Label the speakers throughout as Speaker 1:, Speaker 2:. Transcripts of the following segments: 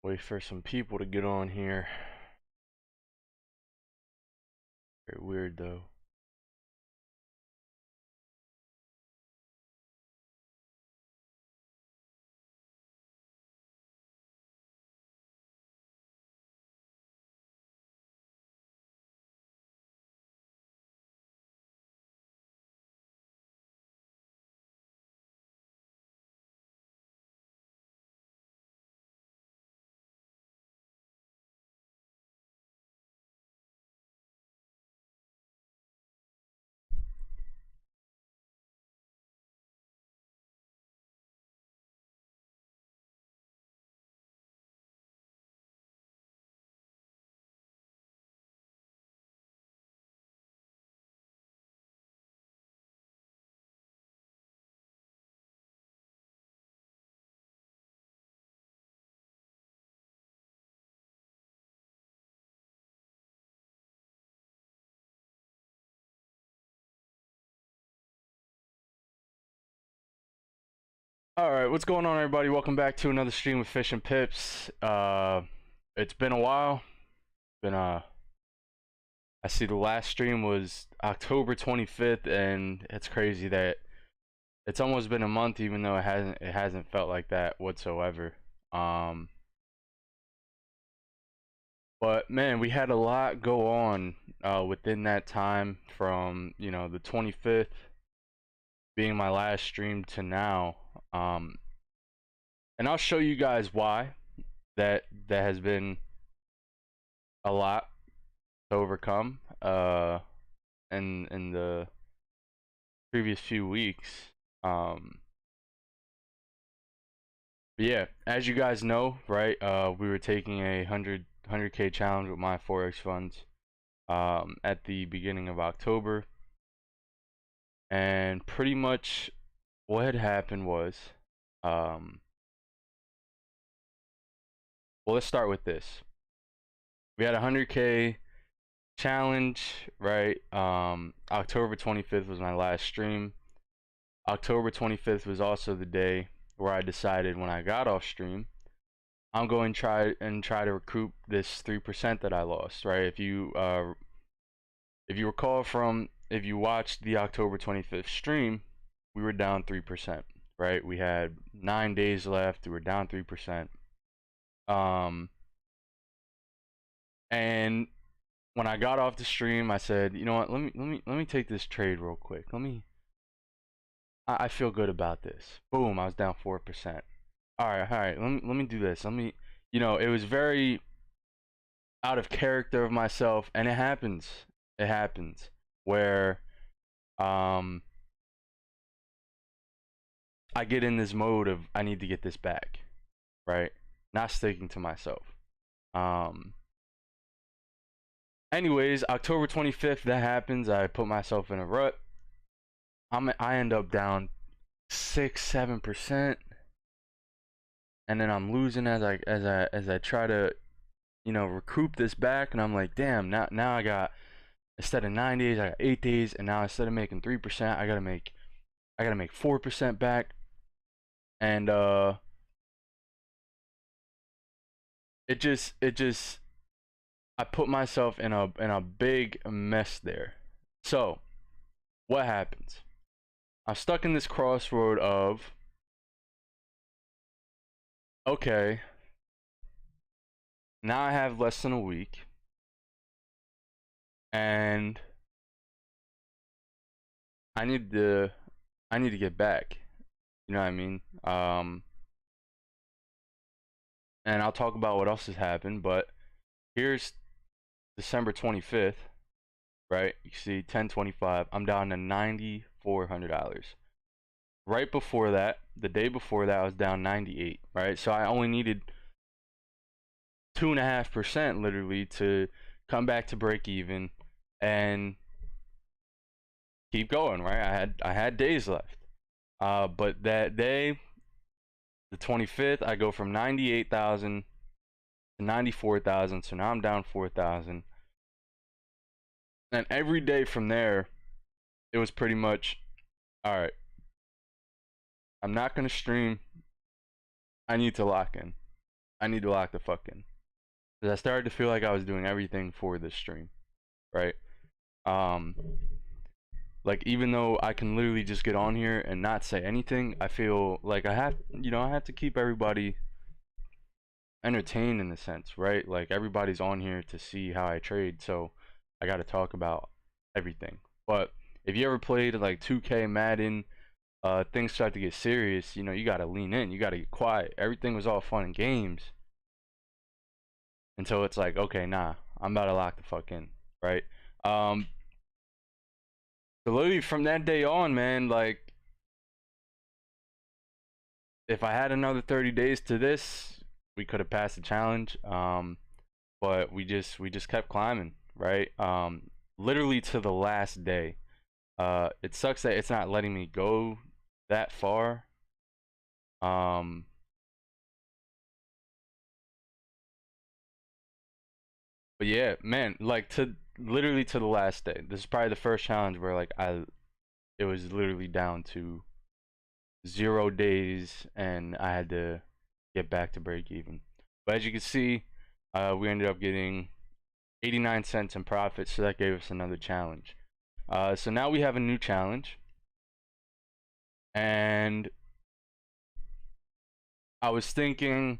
Speaker 1: Wait for some people to get on here. Very weird though. Alright, what's going on everybody? Welcome back to another stream with Fish and Pips. It's been a while. I see the last stream was October 25th, and it's crazy that it's almost been a month, even though it hasn't felt like that whatsoever. But man, we had a lot go on within that time, from the 25th being my last stream to now. And I'll show you guys why that has been a lot to overcome in the previous few weeks. But yeah, as you guys know, right, we were taking a 100K challenge with my Forex funds at the beginning of October, and pretty much what had happened was, well, let's start with this. We had a 100K challenge, right? October 25th was my last stream. October 25th was also the day where I decided, when I got off stream, I'm going to try to recoup this 3% that I lost, right? If you recall if you watched the October 25th stream, we were down 3%, right? We had 9 days left. We were down 3%. And when I got off the stream, I said, you know what? Let me take this trade real quick. I feel good about this. Boom! I was down 4%. All right. Let me do this. It was very out of character of myself, and it happens. It happens where I get in this mode of, I need to get this back, right? Not sticking to myself. Anyways, October 25th, that happens. I put myself in a rut. I end up down 6-7%, and then I'm losing as I try to recoup this back, and I'm like, damn, now I got, instead of 9 days, I got 8 days, and now instead of making 3%, I gotta make 4% back. And it just I put myself in a big mess there. So what happens? I'm stuck in this crossroad of, okay, now I have less than a week, and I need to get back. You know what I mean? And I'll talk about what else has happened, but here's December 25th, right? You see 1025. I'm down to $9,400. Right before that, the day before that, I was down 98, right? So I only needed 2.5% literally to come back to break even and keep going, right? I had days left. But that day, the 25th, I go from 98,000 to 94,000. So now I'm down 4,000. And every day from there, it was pretty much, all right, I'm not going to stream. I need to lock in. I need to lock the fuck in. Because I started to feel like I was doing everything for this stream, right? Um, like even though I can literally just get on here and not say anything, I feel like I have to keep everybody entertained in a sense, right? Like everybody's on here to see how I trade, so I got to talk about everything. But if you ever played like 2K, Madden, things start to get serious, you got to lean in, you got to get quiet. Everything was all fun and games until it's like, okay, nah, I'm about to lock the fuck in, right? Um, so literally from that day on, man, like if I had another 30 days to this, we could have passed the challenge. But we just kept climbing, right? Literally to the last day. It sucks that it's not letting me go that far. Um, but yeah, man, like to literally to the last day. This is probably the first challenge where like it was literally down to 0 days and I had to get back to break even. But as you can see, we ended up getting 89 cents in profit, so that gave us another challenge. So now we have a new challenge, and I was thinking,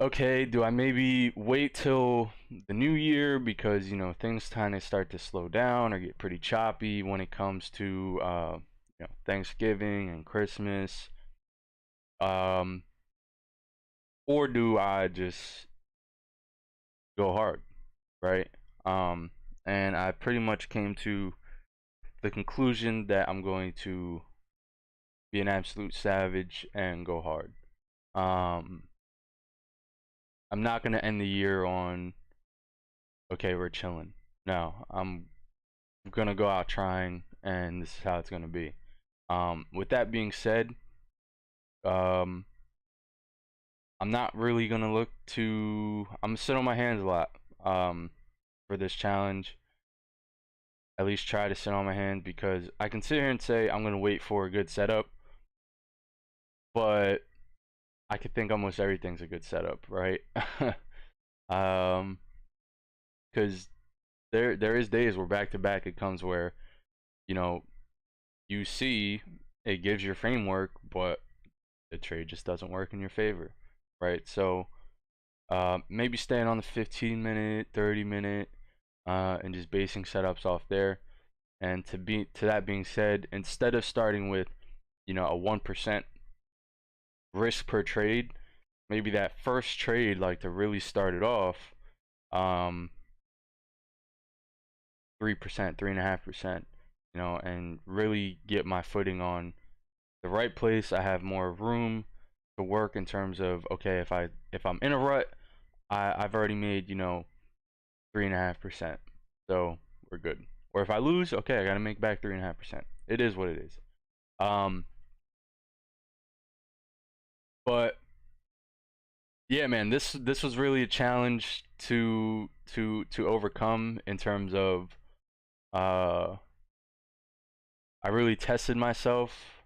Speaker 1: okay, do I maybe wait till the new year because things kind of start to slow down or get pretty choppy when it comes to Thanksgiving and Christmas, um, or do I just go hard, right? Um, and I pretty much came to the conclusion that I'm going to be an absolute savage and go hard. Um, I'm not gonna end the year on okay, we're chilling. No, I'm gonna go out trying, and this is how it's gonna be. With that being said, um, I'm not really gonna look to. I'm gonna sit on my hands a lot. For this challenge, at least try to sit on my hands because I can sit here and say I'm gonna wait for a good setup, but I could think almost everything's a good setup, right? um, because there is days where back to back it comes where you know you see it gives your framework, but the trade just doesn't work in your favor, right? So maybe staying on the 15-minute, 30-minute, and just basing setups off there. And to that being said, instead of starting with a 1% risk per trade, maybe that first trade, like to really start it off, um, 3%, 3.5%, and really get my footing on the right place. I have more room to work in terms of okay, if I'm in a rut, I've already made 3.5%, so we're good. Or if I lose, okay, I gotta make back 3.5%. It is what it is. Um, but yeah, man, this was really a challenge to overcome in terms of uh I really tested myself.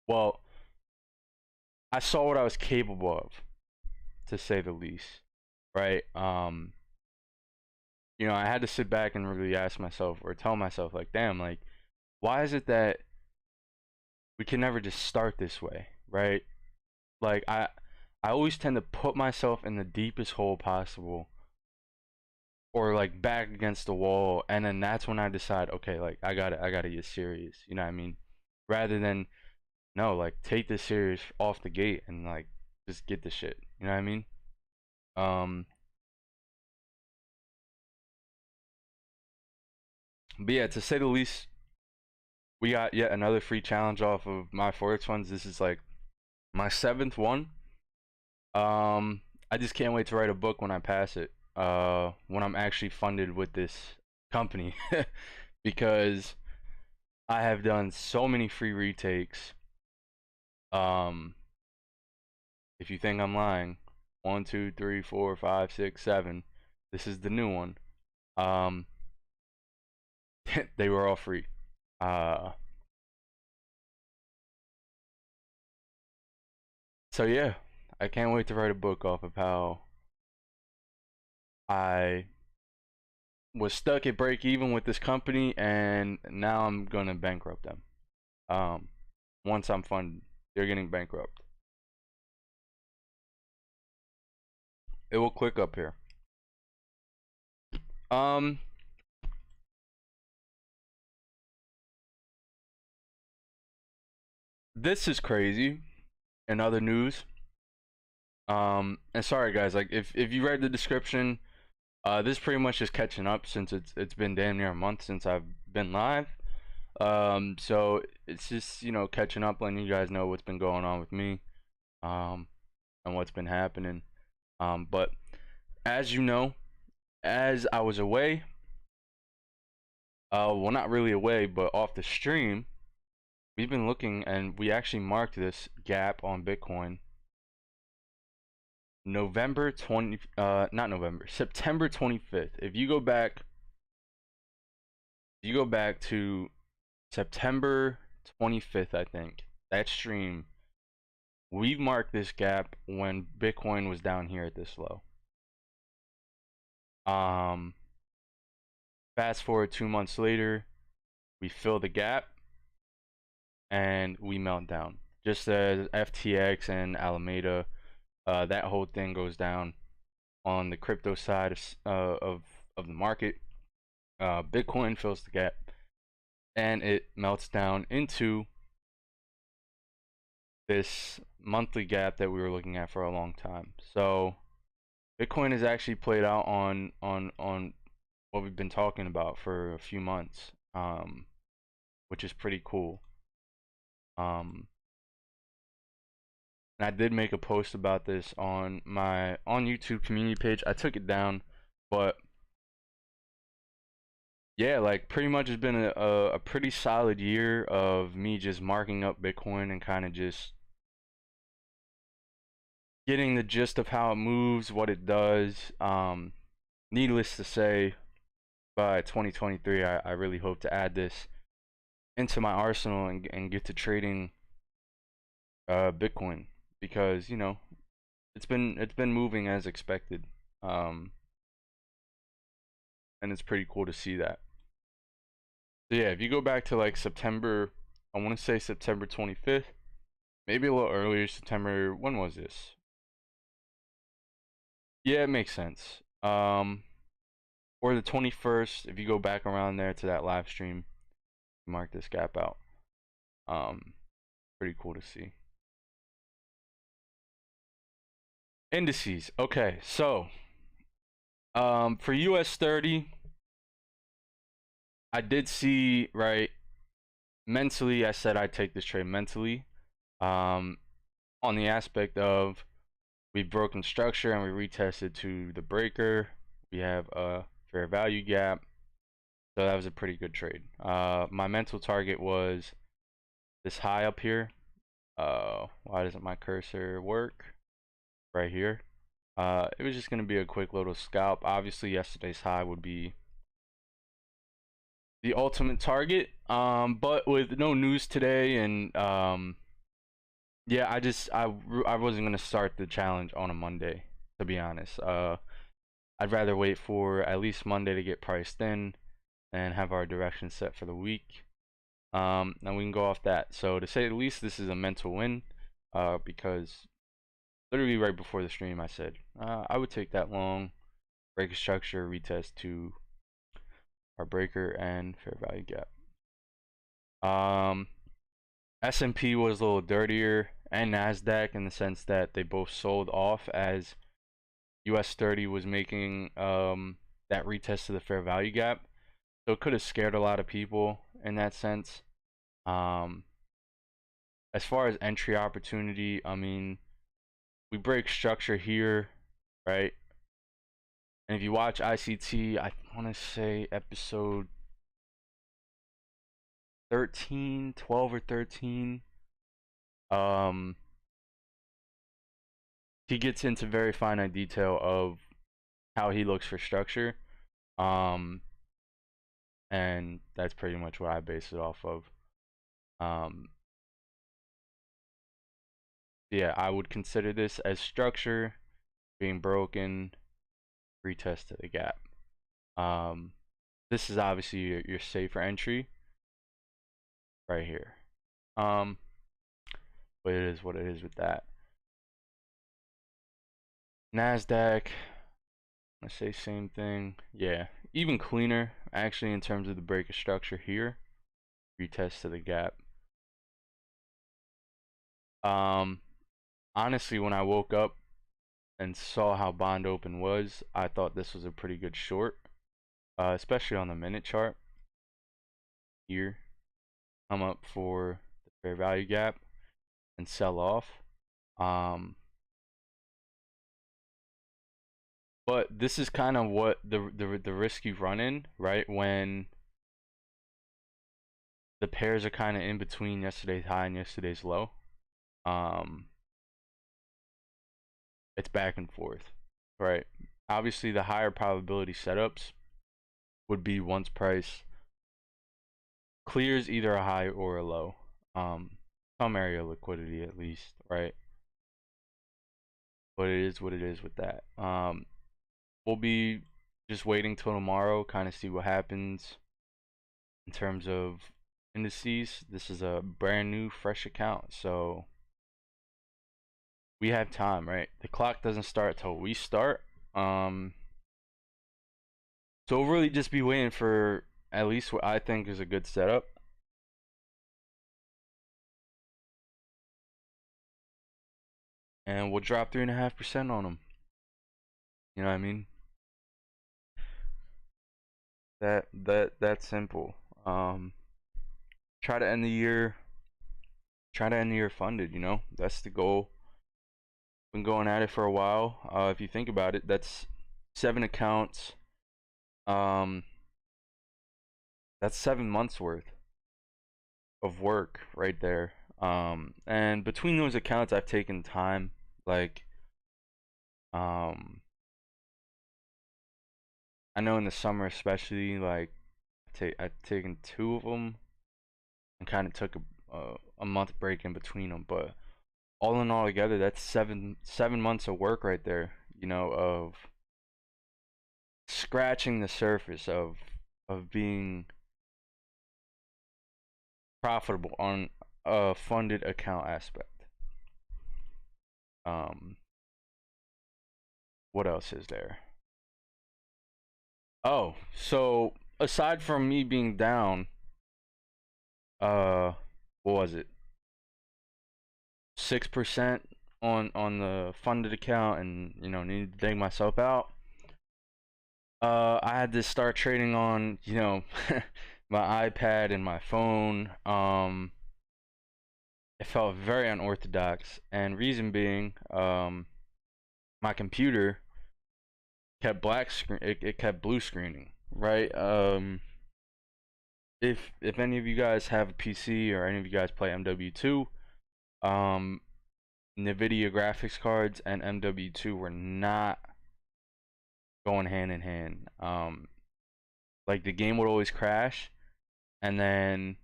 Speaker 1: Well, I saw what I was capable of, to say the least, right? I had to sit back and really ask myself or tell myself like, damn, like why is it that we can never just start this way, right? Like I always tend to put myself in the deepest hole possible or like back against the wall, and then that's when I decide, okay, like I gotta get serious, you know what I mean? Rather than no, like take this serious off the gate and like just get the shit, you know what I mean? Um but yeah, to say the least, we got yet another free challenge off of my Forex funds. This is like my seventh one. I just can't wait to write a book when I pass it. When I'm actually funded with this company, because I have done so many free retakes. Um, if you think I'm lying, 1, 2, 3, 4, 5, 6, 7. This is the new one. Um, they were all free. Uh, so yeah, I can't wait to write a book off of how I was stuck at break even with this company, and now I'm gonna bankrupt them. Um, once I'm funded, they're getting bankrupt. It will click up here. Um, this is crazy. In other news, and sorry guys, like if you read the description, this pretty much is catching up since it's been damn near a month since I've been live. So it's just, you know, catching up, letting you guys know what's been going on with me, um, and what's been happening. But as you know, as I was away, well, not really away, but off the stream, we've been looking, and we actually marked this gap on Bitcoin November 20, not November, September 25th. If you go back, to September 25th, I think, that stream, we marked this gap when Bitcoin was down here at this low. Um, Fast forward 2 months later, we fill the gap and we melt down. Just as FTX and Alameda, that whole thing goes down on the crypto side of the market. Bitcoin fills the gap and it melts down into this monthly gap that we were looking at for a long time. So Bitcoin has actually played out on what we've been talking about for a few months, which is pretty cool. And I did make a post about this on my YouTube community page. I took it down, but yeah, like pretty much it's been a pretty solid year of me just marking up Bitcoin and kind of just getting the gist of how it moves, what it does. Needless to say, by 2023, I really hope to add this into my arsenal and get to trading Bitcoin, because you know it's been moving as expected, um, and it's pretty cool to see that. So yeah, if you go back to like September, I want to say September 25th, maybe a little earlier, September. When was this? Yeah, it makes sense. Or the 21st, if you go back around there to that live stream, mark this gap out. Um, Pretty cool to see. Indices. Okay, so for US 30, I did see, right, mentally, I said I'd take this trade mentally. Um, on the aspect of we've broken structure and we retested to the breaker. We have a fair value gap. So that was a pretty good trade. My mental target was this high up here. Why doesn't my cursor work? Right here. It was just going to be a quick little scalp. Obviously, yesterday's high would be the ultimate target. But with no news today, and yeah, I wasn't going to start the challenge on a Monday, to be honest. I'd rather wait for at least Monday to get priced in and have our direction set for the week. And we can go off that. So to say the least, this is a mental win, because literally right before the stream, I said I would take that long, break a structure, retest to our breaker and fair value gap. S&P was a little dirtier, and Nasdaq, in the sense that they both sold off as US 30 was making that retest to the fair value gap. So it could have scared a lot of people in that sense. Um, as far as entry opportunity, I mean, we break structure here, right? And if you watch ICT, I want to say episode 13, 12 or 13, um, he gets into very finite detail of how he looks for structure. Um, and that's pretty much what I base it off of. Um, Yeah, I would consider this as structure being broken, retest to the gap. Um, this is obviously your safer entry right here. Um, but it is what it is with that. Nasdaq, I say same thing. Yeah, even cleaner actually in terms of the break of structure here. Retest to the gap. Um, honestly, when I woke up and saw how bond open was, I thought this was a pretty good short, especially on the minute chart. Here, come up for the fair value gap and sell off. Um, but this is kind of what the risk you run in, right? When the pairs are kind of in between yesterday's high and yesterday's low. Um, it's back and forth, right? Obviously, the higher probability setups would be once price clears either a high or a low. Some area of liquidity at least, right? But it is what it is with that. We'll be just waiting till tomorrow, kind of see what happens in terms of indices. This is a brand new, fresh account, so we have time, right? The clock doesn't start till we start. So we'll really just be waiting for at least what I think is a good setup. And we'll drop 3.5% on them. You know what I mean? That's simple. Try to end the year. Try to end the year funded. You know, that's the goal. Been going at it for a while. If you think about it, that's 7 accounts. Um, that's 7 months worth of work right there. And between those accounts, I've taken time. Like, um, I know in the summer especially, like, I've taken 2 of them and kind of took a month break in between them. But all in all together, that's 7 months of work right there. You know, of scratching the surface of being profitable on a funded account aspect. Um, what else is there? Oh, so aside from me being down, uh, what was it? 6% on the funded account, and needed to dig myself out. I had to start trading on my iPad and my phone. It felt very unorthodox, and reason being, my computer kept black screen. It kept blue screening, right? If any of you guys have a PC or any of you guys play MW2, um, NVIDIA graphics cards and MW2 were not going hand in hand. Like the game would always crash, and then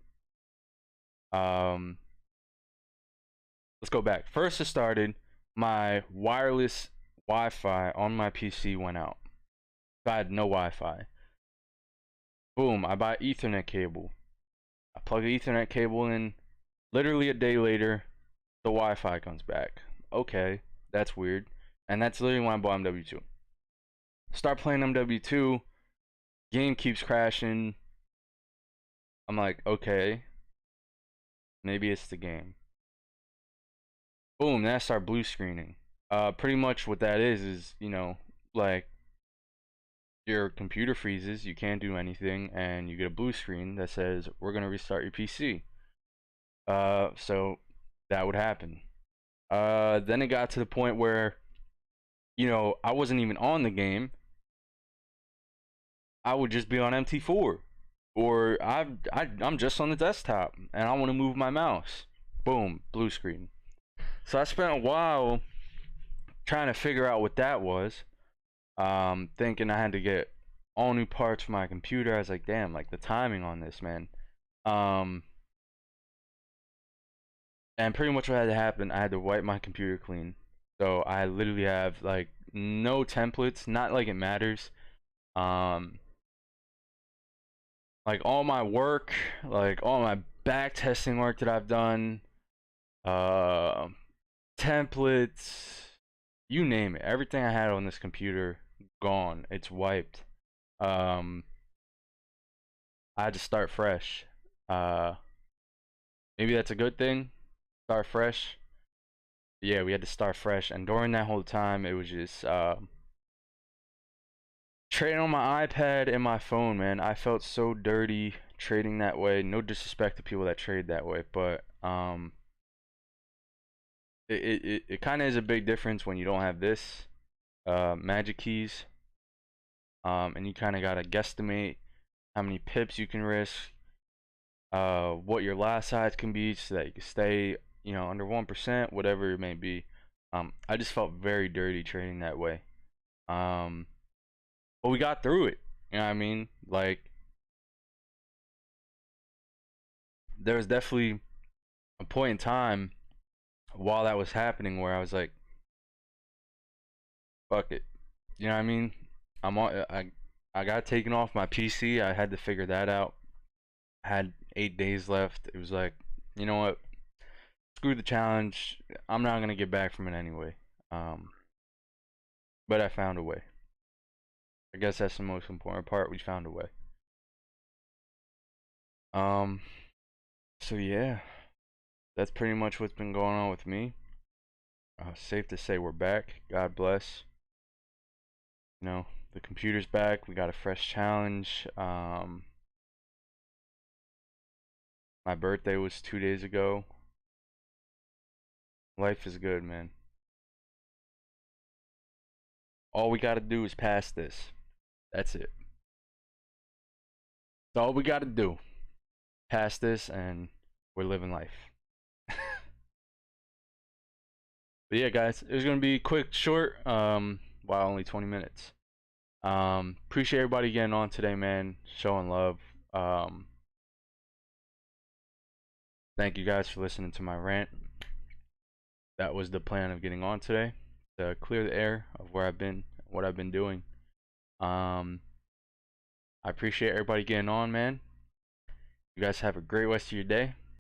Speaker 1: let's go back. First, it started. My wireless Wi-Fi on my PC went out. So I had no Wi-Fi. Boom! I buy Ethernet cable. I plug the Ethernet cable in. Literally a day later, the Wi-Fi comes back. Okay, that's weird. And that's literally when I bought MW2. Start playing MW2. Game keeps crashing. I'm like, okay, maybe it's the game. Boom, then I start blue screening. Pretty much what that is like your computer freezes, you can't do anything, and you get a blue screen that says we're gonna restart your PC. So that would happen. Then it got to the point where I wasn't even on the game. I would just be on MT4, or I'm just on the desktop and I want to move my mouse. Boom, blue screen. So I spent a while trying to figure out what that was. Thinking I had to get all new parts for my computer. I was like, damn, like the timing on this, man. Um, And pretty much what had to happen, I had to wipe my computer clean. So I literally have like no templates, not like it matters. Um, like all my work, like all my back testing work that I've done, uh, templates, you name it. Everything I had on this computer, gone. It's wiped. Um, I had to start fresh. Uh, maybe that's a good thing. Start fresh. Yeah, we had to start fresh, and during that whole time, it was just trading on my iPad and my phone, man. I felt so dirty trading that way. No disrespect to people that trade that way, but it kind of is a big difference when you don't have this magic keys, and you kind of gotta guesstimate how many pips you can risk, what your lot size can be, so that you can stay, under 1%, whatever it may be. I just felt very dirty trading that way. Um, but we got through it. You know what I mean? Like, there was definitely a point in time while that was happening where I was like, fuck it. You know what I mean? I got taken off my PC. I had to figure that out. I had 8 days left. It was like, you know what? Screw the challenge. I'm not gonna get back from it anyway. Um, but I found a way. I guess that's the most important part. We found a way. Um, so yeah, that's pretty much what's been going on with me. Safe to say we're back. God bless. The computer's back. We got a fresh challenge. My birthday was 2 days ago. Life is good, man. All we gotta do is pass this. That's it. That's all we gotta do. Pass this, and we're living life. But yeah, guys, it was gonna be quick, short. Wow, only 20 minutes. Appreciate everybody getting on today, man. Showing love. Thank you guys for listening to my rant. That was the plan of getting on today, to clear the air of where I've been, what I've been doing. I appreciate everybody getting on, man. You guys have a great rest of your day.